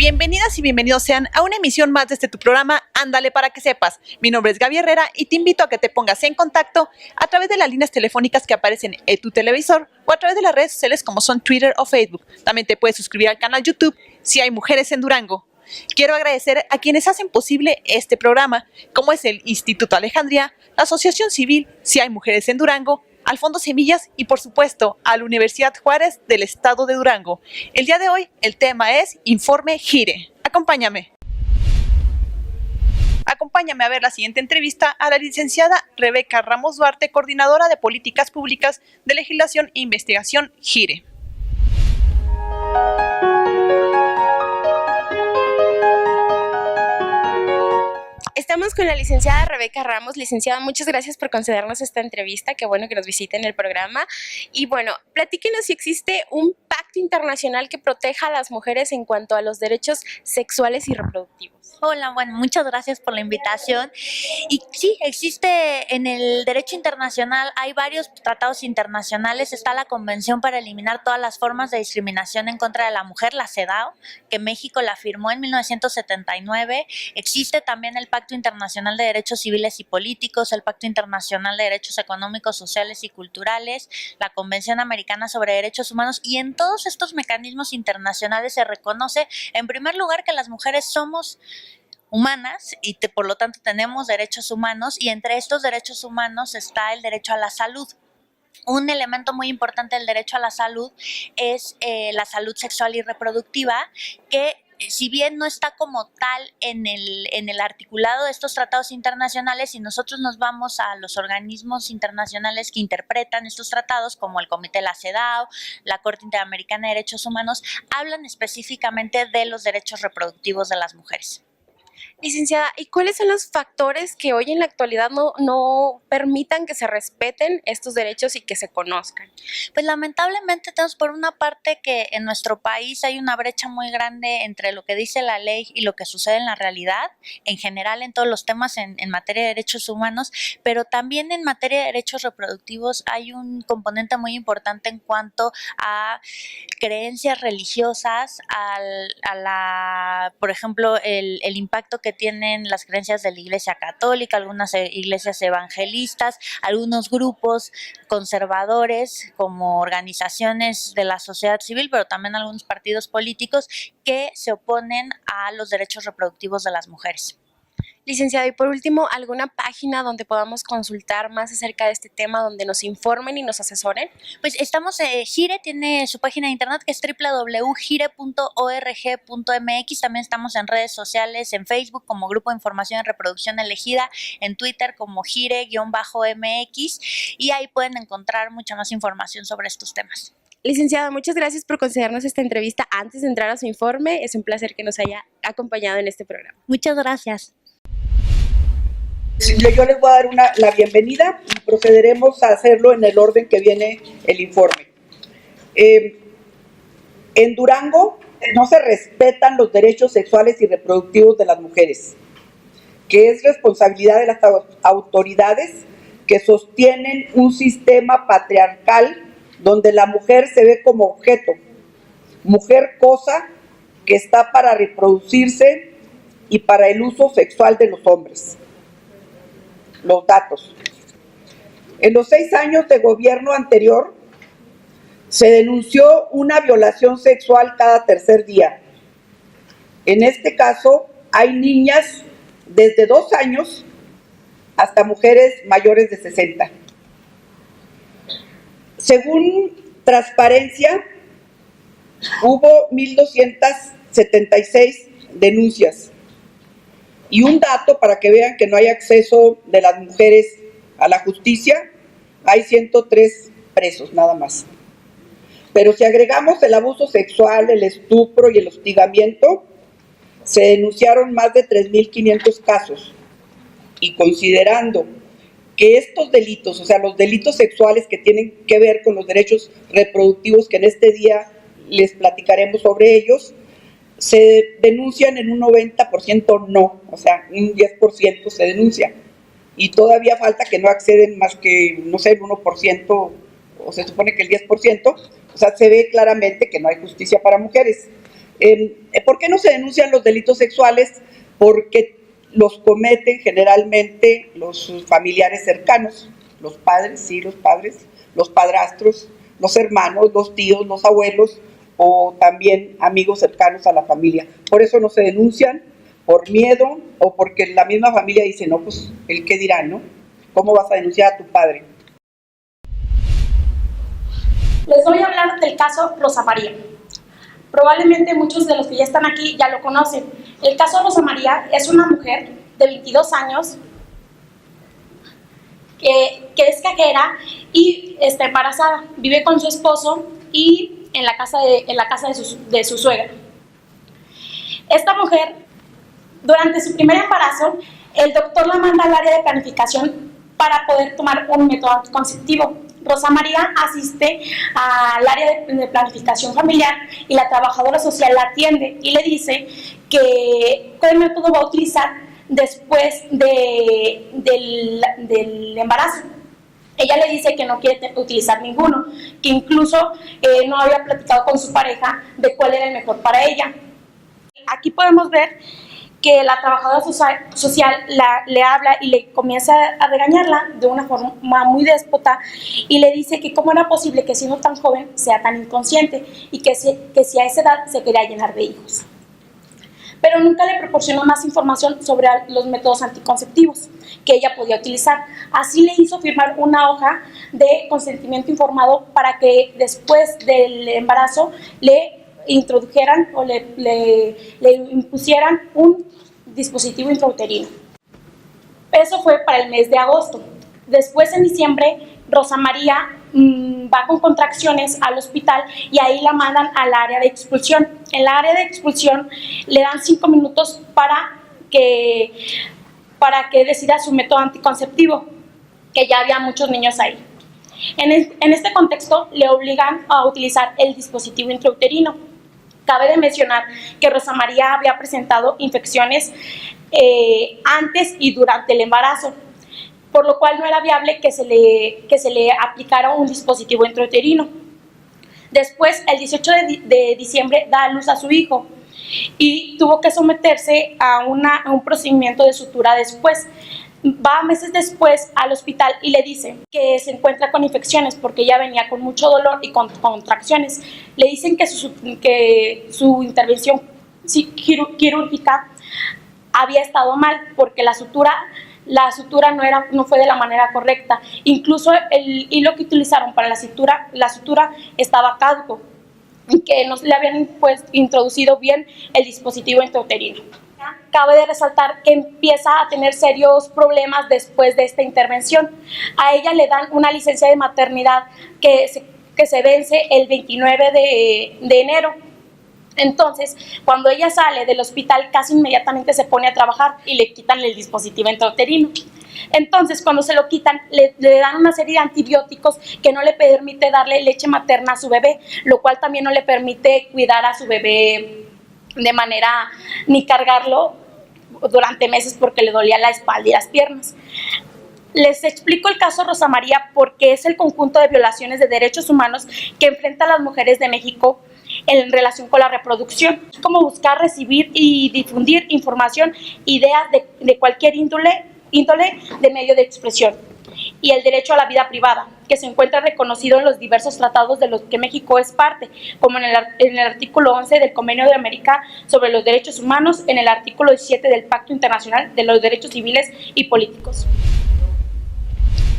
Bienvenidas y bienvenidos sean a una emisión más de tu programa Ándale para que sepas. Mi nombre es Gaby Herrera y te invito a que te pongas en contacto a través de las líneas telefónicas que aparecen en tu televisor o a través de las redes sociales como son Twitter o Facebook. También te puedes suscribir al canal YouTube Si hay Mujeres en Durango. Quiero agradecer a quienes hacen posible este programa, como es el Instituto Alejandría, la Asociación Civil Si hay Mujeres en Durango, al Fondo Semillas y, por supuesto, a la Universidad Juárez del Estado de Durango. El día de hoy, el tema es Informe Gire. Acompáñame a ver la siguiente entrevista a la licenciada Rebeca Ramos Duarte, coordinadora de Políticas Públicas de Legislación e Investigación Gire. Estamos con la licenciada Rebeca Ramos. Licenciada, muchas gracias por concedernos esta entrevista. Qué bueno que nos visite en el programa. Y bueno, platíquenos si existe un pacto internacional que proteja a las mujeres en cuanto a los derechos sexuales y reproductivos. Hola, bueno, muchas gracias por la invitación. Y sí, existe en el derecho internacional, hay varios tratados internacionales. Está la Convención para eliminar todas las formas de discriminación en contra de la mujer, la CEDAW, que México la firmó en 1979. Existe también el Pacto Internacional de Derechos Civiles y Políticos, el Pacto Internacional de Derechos Económicos, Sociales y Culturales, la Convención Americana sobre Derechos Humanos, y en todos estos mecanismos internacionales se reconoce, en primer lugar, que las mujeres somos humanas y por lo tanto tenemos derechos humanos, y entre estos derechos humanos está el derecho a la salud. Un elemento muy importante del derecho a la salud es la salud sexual y reproductiva, que si bien no está como tal en el articulado de estos tratados internacionales, si nosotros nos vamos a los organismos internacionales que interpretan estos tratados, como el Comité de la CEDAW, la Corte Interamericana de Derechos Humanos, hablan específicamente de los derechos reproductivos de las mujeres. Licenciada, ¿y cuáles son los factores que hoy en la actualidad no permitan que se respeten estos derechos y que se conozcan? Pues lamentablemente tenemos por una parte que en nuestro país hay una brecha muy grande entre lo que dice la ley y lo que sucede en la realidad, en general en todos los temas en materia de derechos humanos, pero también en materia de derechos reproductivos hay un componente muy importante en cuanto a creencias religiosas, por ejemplo, el impacto que tienen las creencias de la Iglesia Católica, algunas iglesias evangelistas, algunos grupos conservadores como organizaciones de la sociedad civil, pero también algunos partidos políticos que se oponen a los derechos reproductivos de las mujeres. Licenciada, y por último, ¿alguna página donde podamos consultar más acerca de este tema, donde nos informen y nos asesoren? Pues estamos, Gire tiene su página de internet que es www.gire.org.mx. También estamos en redes sociales, en Facebook como Grupo de Información en Reproducción Elegida, en Twitter como Gire-MX, y ahí pueden encontrar mucha más información sobre estos temas. Licenciada, muchas gracias por concedernos esta entrevista antes de entrar a su informe. Es un placer que nos haya acompañado en este programa. Muchas gracias. Yo les voy a dar la bienvenida y procederemos a hacerlo en el orden que viene el informe. En Durango no se respetan los derechos sexuales y reproductivos de las mujeres, que es responsabilidad de las autoridades que sostienen un sistema patriarcal donde la mujer se ve como objeto, mujer cosa que está para reproducirse y para el uso sexual de los hombres. Los datos. En los 6 años de gobierno anterior se denunció una violación sexual cada tercer día. En este caso hay niñas desde 2 años hasta mujeres mayores de 60. Según Transparencia, hubo 1,276 denuncias. Y un dato para que vean que no hay acceso de las mujeres a la justicia, hay 103 presos nada más. Pero si agregamos el abuso sexual, el estupro y el hostigamiento, se denunciaron más de 3,500 casos. Y considerando que estos delitos, o sea, los delitos sexuales que tienen que ver con los derechos reproductivos, que en este día les platicaremos sobre ellos, se denuncian en un 90% no, o sea, un 10% se denuncia. Y todavía falta que no acceden más que, no sé, el 1%, o se supone que el 10%, o sea, se ve claramente que no hay justicia para mujeres. ¿Por qué no se denuncian los delitos sexuales? Porque los cometen generalmente los familiares cercanos, los padres, sí, los padres, los padrastros, los hermanos, los tíos, los abuelos o también amigos cercanos a la familia. Por eso no se denuncian, por miedo o porque la misma familia dice, no, pues, ¿el qué dirá, no? ¿Cómo vas a denunciar a tu padre? Les voy a hablar del caso Rosa María. Probablemente muchos de los que ya están aquí ya lo conocen. El caso Rosa María es una mujer de 22 años que es cajera y está embarazada. Vive con su esposo y en la casa de su suegra. Esta mujer, durante su primer embarazo, el doctor la manda al área de planificación para poder tomar un método anticonceptivo. Rosa María asiste al área de planificación familiar y la trabajadora social la atiende y le dice que qué método va a utilizar después del embarazo. Ella le dice que no quiere utilizar ninguno, que incluso no había platicado con su pareja de cuál era el mejor para ella. Aquí podemos ver que la trabajadora social le habla y le comienza a regañarla de una forma muy déspota y le dice que cómo era posible que siendo tan joven sea tan inconsciente y que si a esa edad se quería llenar de hijos. Pero nunca le proporcionó más información sobre los métodos anticonceptivos que ella podía utilizar. Así le hizo firmar una hoja de consentimiento informado para que después del embarazo le introdujeran o le impusieran un dispositivo intrauterino. Eso fue para el mes de agosto. Después, en diciembre, Rosa María va con contracciones al hospital y ahí la mandan al área de expulsión. En la área de expulsión le dan 5 minutos para que decida su método anticonceptivo, que ya había muchos niños ahí. En este contexto, le obligan a utilizar el dispositivo intrauterino. Cabe de mencionar que Rosa María había presentado infecciones antes y durante el embarazo, por lo cual no era viable que se le aplicara un dispositivo intrauterino. Después, el 18 de diciembre, da a luz a su hijo y tuvo que someterse a un procedimiento de sutura después. Va meses después al hospital y le dice que se encuentra con infecciones porque ella venía con mucho dolor y con contracciones. Le dicen que su intervención quirúrgica había estado mal porque la sutura no fue de la manera correcta. Incluso el hilo que utilizaron para la sutura estaba caduco y que no le habían introducido bien el dispositivo intrauterino. Cabe de resaltar que empieza a tener serios problemas después de esta intervención. A ella le dan una licencia de maternidad que se vence el 29 de enero. Entonces, cuando ella sale del hospital, casi inmediatamente se pone a trabajar y le quitan el dispositivo intrauterino. Entonces, cuando se lo quitan, le dan una serie de antibióticos que no le permite darle leche materna a su bebé, lo cual también no le permite cuidar a su bebé de manera ni cargarlo durante meses porque le dolía la espalda y las piernas. Les explico el caso Rosa María porque es el conjunto de violaciones de derechos humanos que enfrentan las mujeres de México en relación con la reproducción. Es como buscar, recibir y difundir información, ideas de cualquier índole de medio de expresión, y el derecho a la vida privada, que se encuentra reconocido en los diversos tratados de los que México es parte, como en el artículo 11 del Convenio de América sobre los Derechos Humanos, en el artículo 17 del Pacto Internacional de los Derechos Civiles y Políticos.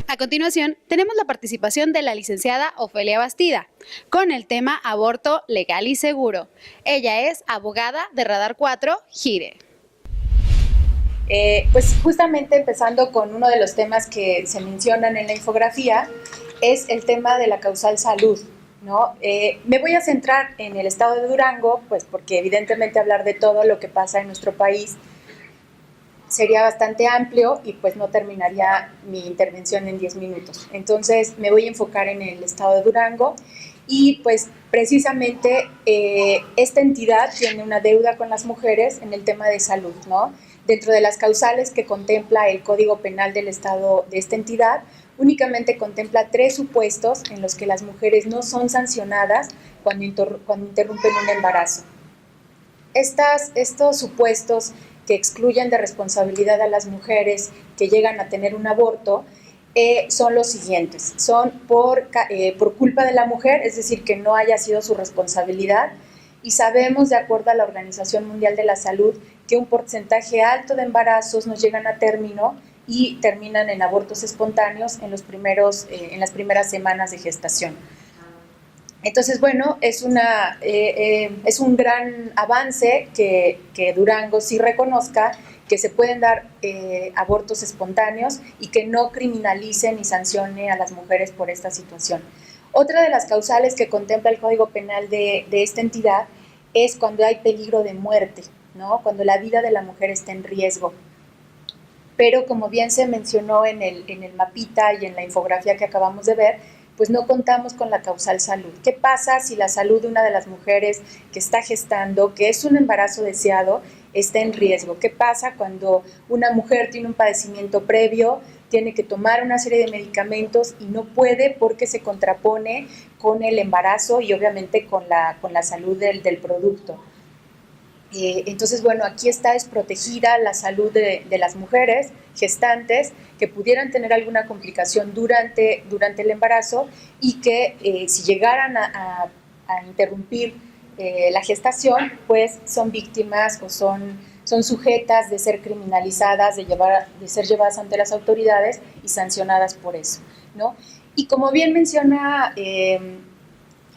A continuación, tenemos la participación de la licenciada Ofelia Bastida con el tema aborto legal y seguro. Ella es abogada de Radar 4, GIRE. Pues justamente empezando con uno de los temas que se mencionan en la infografía, es el tema de la causal salud, ¿no? Me voy a centrar en el estado de Durango, pues porque evidentemente hablar de todo lo que pasa en nuestro país sería bastante amplio y pues no terminaría mi intervención en 10 minutos. Entonces me voy a enfocar en el estado de Durango y pues precisamente esta entidad tiene una deuda con las mujeres en el tema de salud, ¿no? Dentro de las causales que contempla el Código Penal del Estado de esta entidad, únicamente contempla 3 supuestos en los que las mujeres no son sancionadas cuando interrumpen un embarazo. Estos supuestos que excluyen de responsabilidad a las mujeres que llegan a tener un aborto son los siguientes. Son por culpa de la mujer, es decir, que no haya sido su responsabilidad, y sabemos, de acuerdo a la Organización Mundial de la Salud, que un porcentaje alto de embarazos no llegan a término y terminan en abortos espontáneos en las primeras semanas de gestación. Entonces, bueno, es un gran avance que Durango sí reconozca que se pueden dar abortos espontáneos y que no criminalice ni sancione a las mujeres por esta situación. Otra de las causales que contempla el Código Penal de esta entidad es cuando hay peligro de muerte, ¿no? Cuando la vida de la mujer está en riesgo. Pero como bien se mencionó en el mapita y en la infografía que acabamos de ver, pues no contamos con la causal salud. ¿Qué pasa si la salud de una de las mujeres que está gestando, que es un embarazo deseado, está en riesgo? ¿Qué pasa cuando una mujer tiene un padecimiento previo, tiene que tomar una serie de medicamentos y no puede porque se contrapone con el embarazo y obviamente con la salud del producto? Entonces, bueno, aquí está desprotegida la salud de las mujeres gestantes que pudieran tener alguna complicación durante el embarazo y que si llegaran a interrumpir la gestación, pues son víctimas o son sujetas de ser criminalizadas, de ser llevadas ante las autoridades y sancionadas por eso, ¿no? Y como bien menciona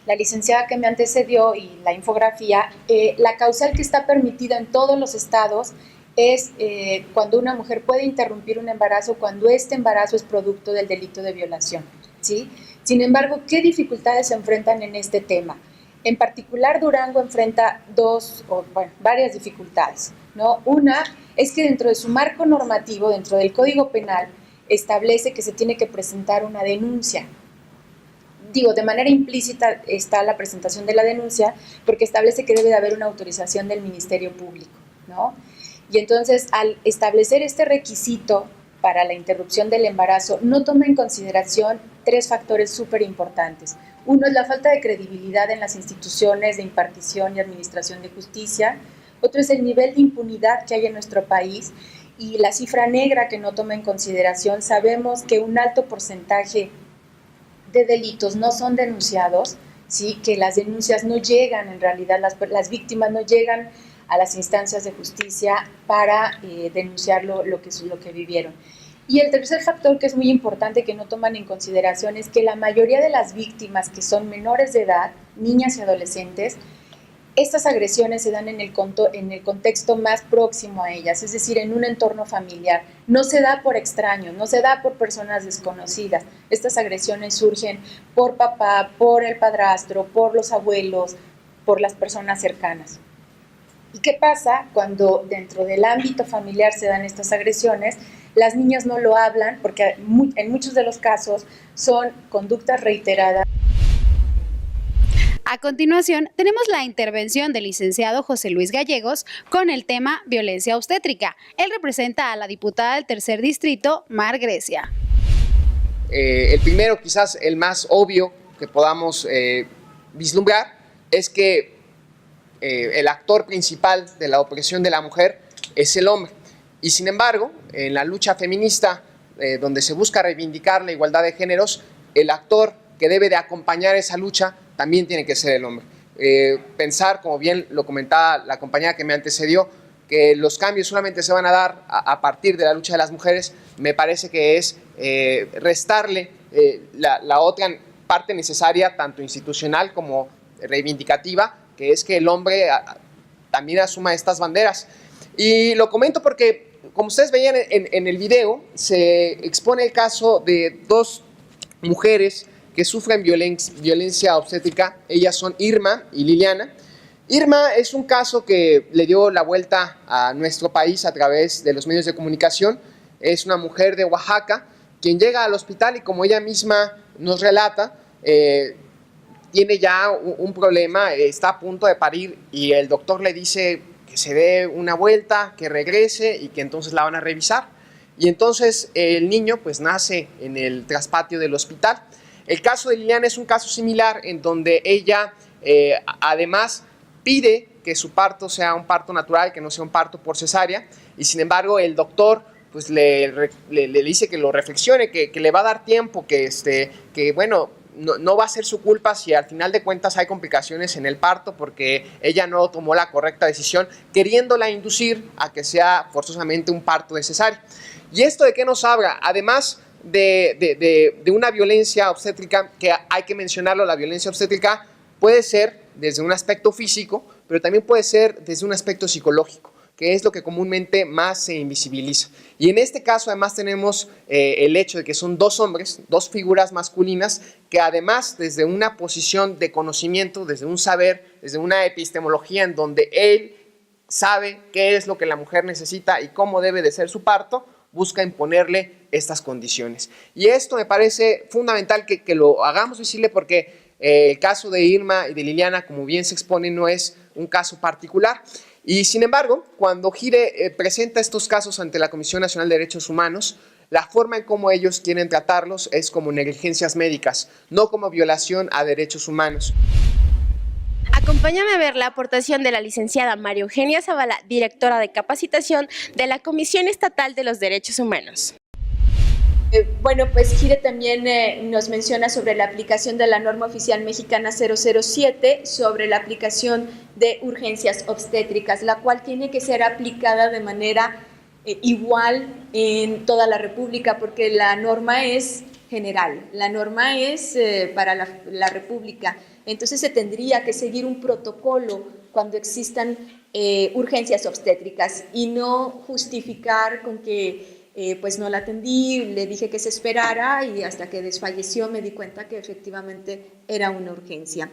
la licenciada que me antecedió y la infografía, la causal que está permitida en todos los estados es cuando una mujer puede interrumpir un embarazo cuando este embarazo es producto del delito de violación, ¿sí? Sin embargo, ¿qué dificultades se enfrentan en este tema? En particular, Durango enfrenta varias dificultades, ¿no? Una es que dentro de su marco normativo, dentro del Código Penal, establece que se tiene que presentar una denuncia. De manera implícita está la presentación de la denuncia porque establece que debe de haber una autorización del Ministerio Público, ¿no? Y entonces, al establecer este requisito para la interrupción del embarazo, no toma en consideración 3 factores súper importantes. Uno es la falta de credibilidad en las instituciones de impartición y administración de justicia. Otro es el nivel de impunidad que hay en nuestro país y la cifra negra que no toma en consideración. Sabemos que un alto porcentaje de delitos no son denunciados, ¿sí? Que las denuncias no llegan, en realidad las víctimas no llegan a las instancias de justicia para denunciar lo que vivieron. Y el tercer factor que es muy importante que no toman en consideración es que la mayoría de las víctimas que son menores de edad, niñas y adolescentes, estas agresiones se dan en el contexto más próximo a ellas, es decir, en un entorno familiar. No se da por extraños, no se da por personas desconocidas. Estas agresiones surgen por papá, por el padrastro, por los abuelos, por las personas cercanas. ¿Y qué pasa cuando dentro del ámbito familiar se dan estas agresiones? Las niñas no lo hablan porque en muchos de los casos son conductas reiteradas. A continuación, tenemos la intervención del licenciado José Luis Gallegos con el tema violencia obstétrica. Él representa a la diputada del Tercer Distrito, Mar Grecia. El primero, quizás el más obvio que podamos vislumbrar, es que el actor principal de la opresión de la mujer es el hombre. Y sin embargo, en la lucha feminista, donde se busca reivindicar la igualdad de géneros, el actor que debe de acompañar esa lucha también tiene que ser el hombre. Pensar, como bien lo comentaba la compañera que me antecedió, que los cambios solamente se van a dar a partir de la lucha de las mujeres, me parece que es restarle la otra parte necesaria, tanto institucional como reivindicativa, que es que el hombre también asuma estas banderas. Y lo comento porque, como ustedes veían en el video, se expone el caso de 2 mujeres que sufren violencia obstétrica. Ellas son Irma y Liliana. Irma es un caso que le dio la vuelta a nuestro país a través de los medios de comunicación. Es una mujer de Oaxaca quien llega al hospital y, como ella misma nos relata, tiene ya un problema, está a punto de parir y el doctor le dice que se dé una vuelta, que regrese y que entonces la van a revisar. Y entonces el niño pues nace en el traspatio del hospital. El caso de Liliana es un caso similar en donde ella además pide que su parto sea un parto natural, que no sea un parto por cesárea, y sin embargo el doctor pues le dice que lo reflexione, que le va a dar tiempo, que bueno, no va a ser su culpa si al final de cuentas hay complicaciones en el parto porque ella no tomó la correcta decisión, queriéndola inducir a que sea forzosamente un parto de cesárea. ¿Y esto de qué nos habla? Además de una violencia obstétrica, que hay que mencionarlo, la violencia obstétrica puede ser desde un aspecto físico, pero también puede ser desde un aspecto psicológico, que es lo que comúnmente más se invisibiliza. Y en este caso además tenemos el hecho de que son dos hombres, dos figuras masculinas, que además desde una posición de conocimiento, desde un saber, desde una epistemología en donde él sabe qué es lo que la mujer necesita y cómo debe de ser su parto, busca imponerle estas condiciones. Y esto me parece fundamental que lo hagamos visible porque el caso de Irma y de Liliana, como bien se expone, no es un caso particular. Y sin embargo, cuando Gire presenta estos casos ante la Comisión Nacional de Derechos Humanos, la forma en cómo ellos quieren tratarlos es como negligencias médicas, no como violación a derechos humanos. Acompáñame a ver la aportación de la licenciada María Eugenia Zavala, directora de capacitación de la Comisión Estatal de los Derechos Humanos. Bueno, pues Gire también nos menciona sobre la aplicación de la norma oficial mexicana 007 sobre la aplicación de urgencias obstétricas, la cual tiene que ser aplicada de manera igual en toda la República, porque la norma es general, la norma es para la República. Entonces se tendría que seguir un protocolo cuando existan urgencias obstétricas y no justificar con que pues no la atendí, le dije que se esperara y hasta que desfalleció me di cuenta que efectivamente era una urgencia.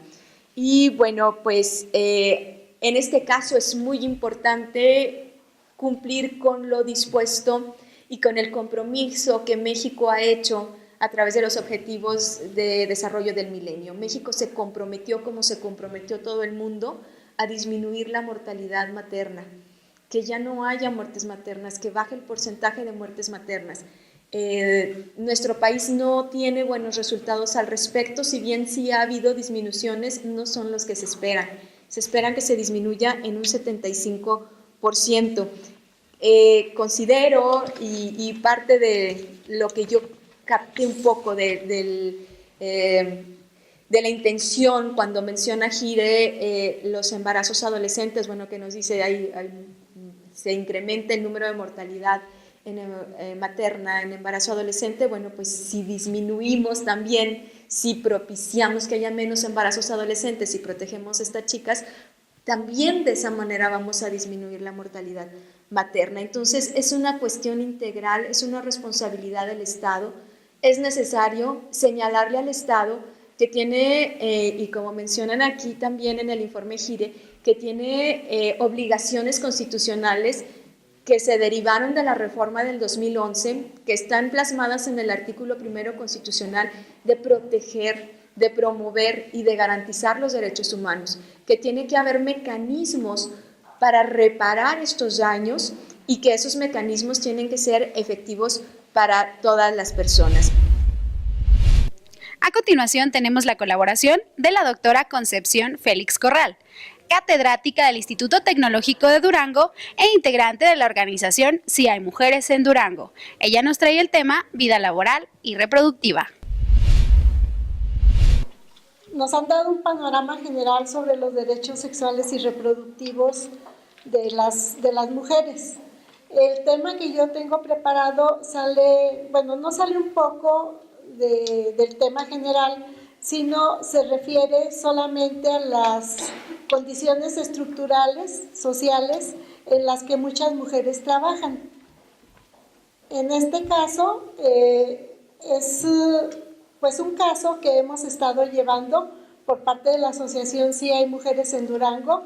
Y bueno, pues en este caso es muy importante cumplir con lo dispuesto y con el compromiso que México ha hecho a través de los objetivos de desarrollo del milenio. México se comprometió, como se comprometió todo el mundo, a disminuir la mortalidad materna, que ya no haya muertes maternas, que baje el porcentaje de muertes maternas. Nuestro país no tiene buenos resultados al respecto, si bien sí ha habido disminuciones, no son los que se esperan. Se esperan que se disminuya en un 75%. Considero, y parte de lo que yo capté un poco de la intención cuando menciona Gire los embarazos adolescentes, bueno, que nos dice se incrementa el número de mortalidad materna en embarazo adolescente, bueno, pues si disminuimos también, si propiciamos que haya menos embarazos adolescentes y protegemos a estas chicas, también de esa manera vamos a disminuir la mortalidad materna. Entonces es una cuestión integral, es una responsabilidad del Estado. Es necesario señalarle al Estado que tiene, y como mencionan aquí también en el informe Gire, que tiene obligaciones constitucionales que se derivaron de la reforma del 2011, que están plasmadas en el artículo 1 constitucional de proteger, de promover y de garantizar los derechos humanos, que tiene que haber mecanismos para reparar estos daños y que esos mecanismos tienen que ser efectivos para todas las personas. A continuación tenemos la colaboración de la doctora Concepción Félix Corral, catedrática del Instituto Tecnológico de Durango e integrante de la organización Si hay mujeres en Durango. Ella nos trae el tema vida laboral y reproductiva. Nos han dado un panorama general sobre los derechos sexuales y reproductivos de las mujeres. El tema que yo tengo preparado no sale un poco del tema general, sino se refiere solamente a las condiciones estructurales, sociales, en las que muchas mujeres trabajan. En este caso, es pues un caso que hemos estado llevando por parte de la asociación Si hay mujeres en Durango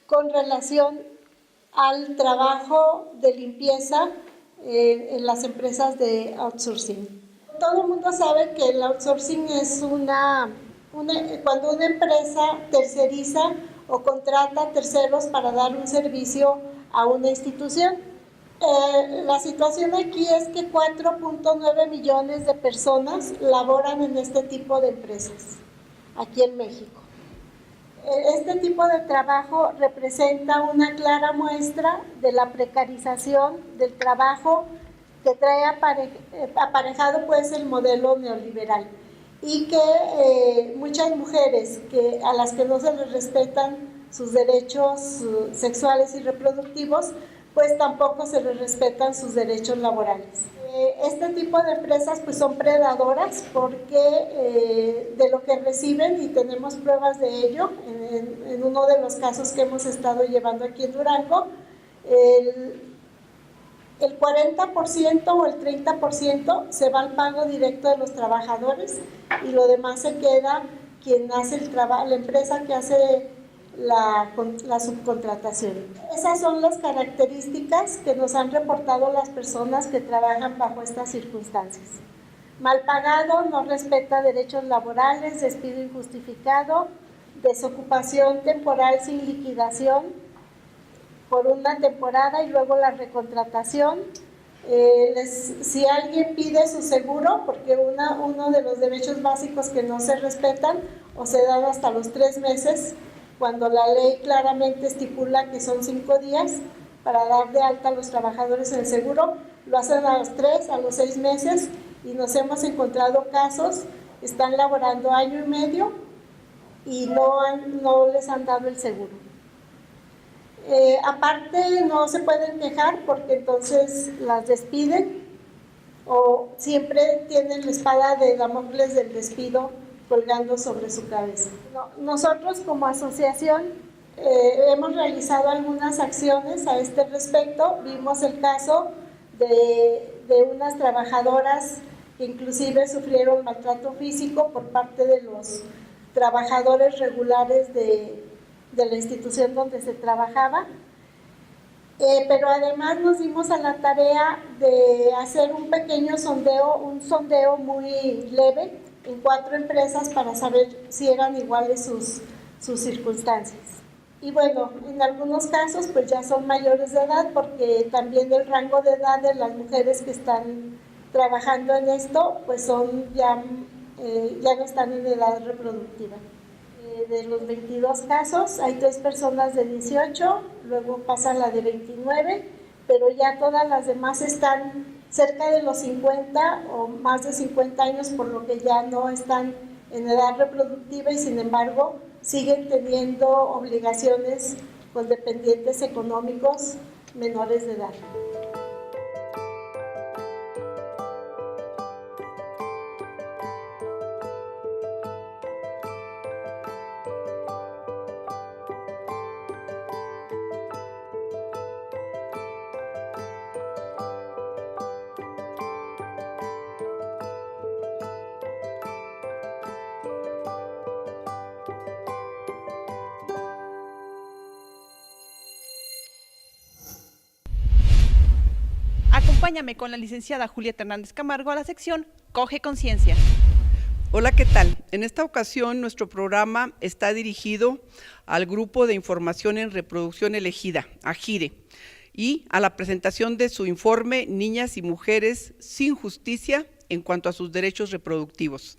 con relación al trabajo de limpieza en las empresas de outsourcing. Todo el mundo sabe que el outsourcing es cuando una empresa terceriza o contrata terceros para dar un servicio a una institución. La situación aquí es que 4.9 millones de personas laboran en este tipo de empresas, aquí en México. Este tipo de trabajo representa una clara muestra de la precarización del trabajo que trae aparejado pues el modelo neoliberal, y que muchas mujeres a las que no se les respetan sus derechos sexuales y reproductivos, pues tampoco se les respetan sus derechos laborales. Este tipo de empresas pues son predadoras porque de lo que reciben, y tenemos pruebas de ello, en uno de los casos que hemos estado llevando aquí en Durango, el 40% o el 30% se va al pago directo de los trabajadores y lo demás se queda quien hace el trabajo, la empresa que hace la subcontratación. Esas son las características que nos han reportado las personas que trabajan bajo estas circunstancias. Mal pagado, no respeta derechos laborales, despido injustificado, desocupación temporal sin liquidación por una temporada y luego la recontratación. Si alguien pide su seguro, porque uno de los derechos básicos que no se respetan o se dan hasta los 3 meses, cuando la ley claramente estipula que son 5 días para dar de alta a los trabajadores en el seguro, lo hacen a los 3, a los 6 meses, y nos hemos encontrado casos, están laborando año y medio y no les han dado el seguro. Aparte no se pueden quejar porque entonces las despiden, o siempre tienen la espada de Damocles del despido colgando sobre su cabeza. Nosotros como asociación hemos realizado algunas acciones a este respecto. Vimos el caso de unas trabajadoras que inclusive sufrieron maltrato físico por parte de los trabajadores regulares de la institución donde se trabajaba, pero además nos dimos a la tarea de hacer un pequeño sondeo, un sondeo muy leve en 4 empresas para saber si eran iguales sus circunstancias. Y bueno, en algunos casos pues ya son mayores de edad, porque también el rango de edad de las mujeres que están trabajando en esto pues son ya no están en edad reproductiva. De los 22 casos, hay 3 personas de 18, luego pasa la de 29, pero ya todas las demás están cerca de los 50 o más de 50 años, por lo que ya no están en edad reproductiva y sin embargo siguen teniendo obligaciones con dependientes económicos menores de edad. Acompáñame con la licenciada Julieta Hernández Camargo a la sección Coge Conciencia. Hola, ¿qué tal? En esta ocasión nuestro programa está dirigido al Grupo de Información en Reproducción Elegida, AGIRE, y a la presentación de su informe Niñas y Mujeres sin Justicia en cuanto a sus derechos reproductivos.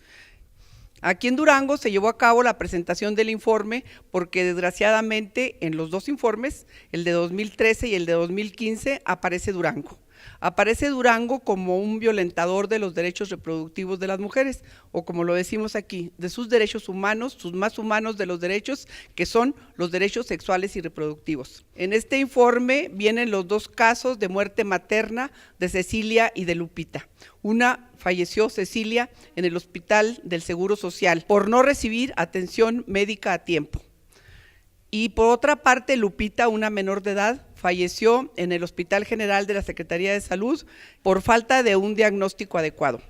Aquí en Durango se llevó a cabo la presentación del informe porque desgraciadamente en los 2 informes, el de 2013 y el de 2015, aparece Durango. Aparece Durango como un violentador de los derechos reproductivos de las mujeres, o como lo decimos aquí, de sus derechos humanos, sus más humanos de los derechos, que son los derechos sexuales y reproductivos. En este informe vienen los 2 casos de muerte materna de Cecilia y de Lupita. Una falleció Cecilia en el Hospital del Seguro Social por no recibir atención médica a tiempo. Y por otra parte, Lupita, una menor de edad, falleció en el Hospital General de la Secretaría de Salud por falta de un diagnóstico adecuado.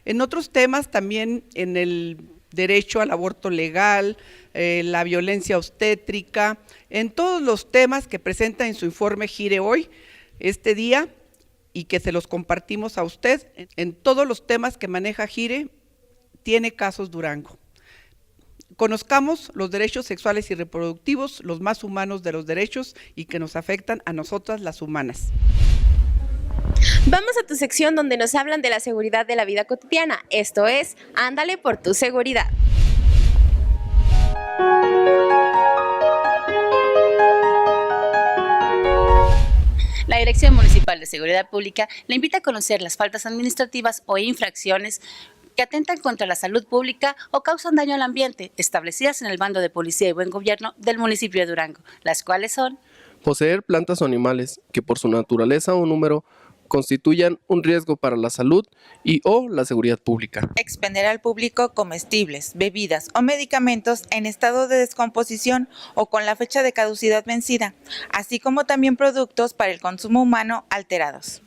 En otros temas también, en el derecho al aborto legal, la violencia obstétrica, en todos los temas que presenta en su informe GIRE hoy, este día, y que se los compartimos a usted, en todos los temas que maneja GIRE, tiene casos Durango. Conozcamos los derechos sexuales y reproductivos, los más humanos de los derechos y que nos afectan a nosotras las humanas. Vamos a tu sección donde nos hablan de la seguridad de la vida cotidiana. Esto es Ándale por tu seguridad. Dirección Municipal de Seguridad Pública le invita a conocer las faltas administrativas o infracciones que atentan contra la salud pública o causan daño al ambiente, establecidas en el Bando de Policía y Buen Gobierno del municipio de Durango, las cuales son: poseer plantas o animales que por su naturaleza o número constituyan un riesgo para la salud y o la seguridad pública. Expender al público comestibles, bebidas o medicamentos en estado de descomposición o con la fecha de caducidad vencida, así como también productos para el consumo humano alterados.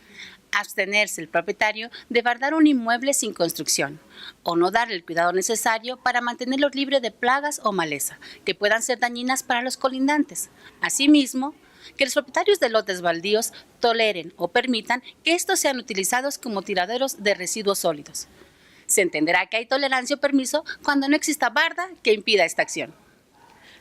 Abstenerse el propietario de guardar un inmueble sin construcción o no darle el cuidado necesario para mantenerlo libre de plagas o maleza que puedan ser dañinas para los colindantes. Asimismo, que los propietarios de lotes baldíos toleren o permitan que estos sean utilizados como tiraderos de residuos sólidos. Se entenderá que hay tolerancia o permiso cuando no exista barda que impida esta acción.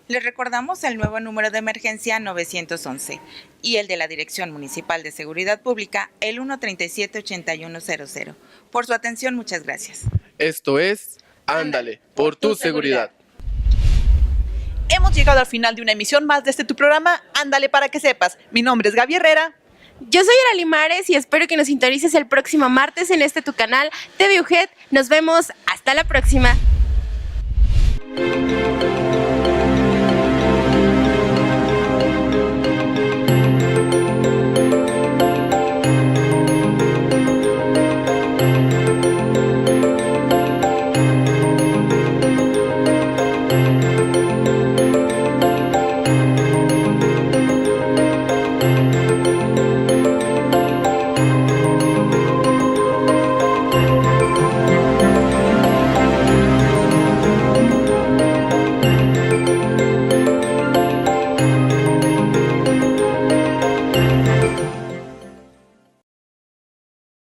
Les recordamos el nuevo número de emergencia 911 y el de la Dirección Municipal de Seguridad Pública, el 137-8100. Por su atención, muchas gracias. Esto es Ándale, por tu seguridad. Hemos llegado al final de una emisión más de tu programa, Ándale para que sepas. Mi nombre es Gaby Herrera. Yo soy Arely Mares y espero que nos sintonices el próximo martes en tu canal TV UGED. Nos vemos, hasta la próxima.